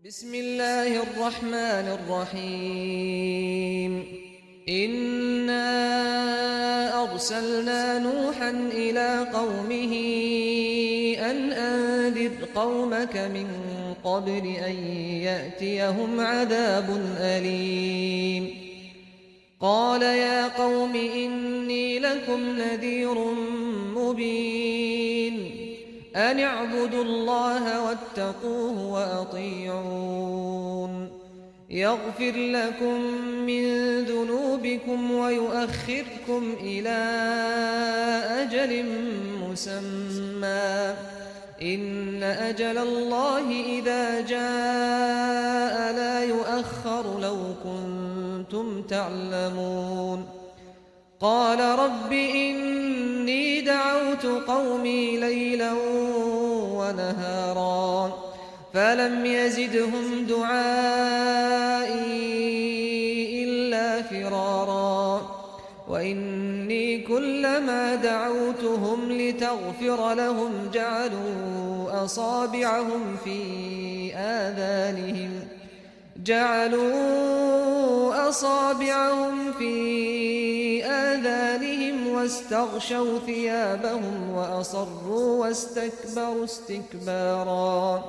بسم الله الرحمن الرحيم إنا أرسلنا نوحا إلى قومه أن أنذر قومك من قبل أن يأتيهم عذاب أليم قال يا قوم إني لكم نذير مبين أن اعبدوا الله واتقوه وأطيعون يغفر لكم من ذنوبكم ويؤخركم إلى أجل مسمى إن أجل الله إذا جاء لا يؤخر لو كنتم تعلمون قال رب إني دعوت قومي ليلا ونهارا فلم يزدهم دعائي إلا فرارا وإني كلما دعوتهم لتغفر لهم جعلوا أصابعهم في آذانهم واستغشوا ثيابهم وأصروا واستكبروا استكبارا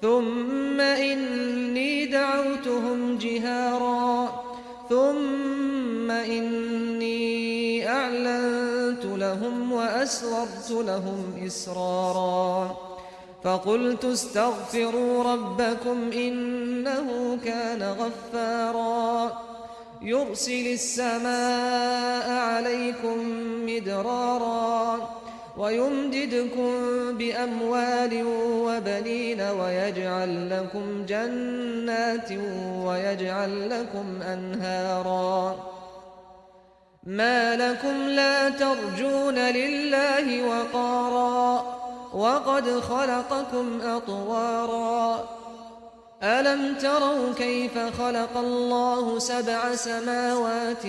ثم إني دعوتهم جهارا ثم إني أعلنت لهم وأسررت لهم إسرارا فقلت استغفروا ربكم إنه كان غفارا يرسل السماء عليكم مدرارا ويمددكم بأموال وبنين ويجعل لكم جنات ويجعل لكم أنهارا ما لكم لا ترجون لله وقارا وقد خلقكم أطوارا ألم تروا كيف خلق الله 7 سماوات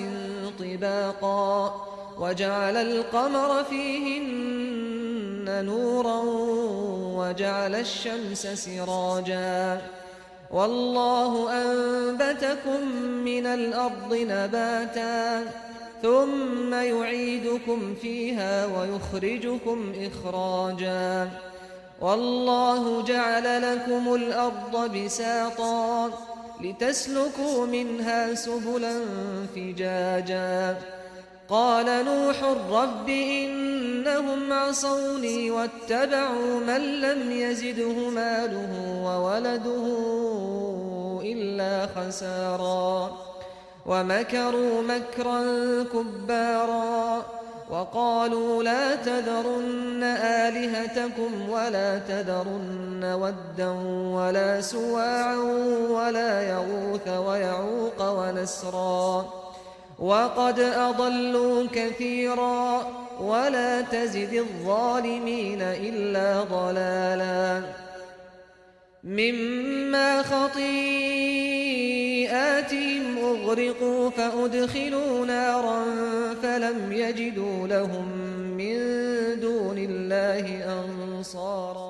طباقا وجعل القمر فيهن نورا وجعل الشمس سراجا والله أنبتكم من الأرض نباتا ثم يعيدكم فيها ويخرجكم إخراجا والله جعل لكم الأرض بساطا لتسلكوا منها سبلا فجاجا قال نوح رب إنهم عصوني واتبعوا من لم يزده ماله وولده إلا خسارا ومكروا مكرا كبارا وقالوا لا تذرن آلهتكم ولا تذرن ودا ولا سواعا ولا يغوث ويعوق ونسرا وقد أضلوا كثيرا ولا تزد الظالمين إلا ضلالا مما خطيئاتهم أغرقوا فأدخلوا نارا فلم يجدوا لهم من دون الله أنصارا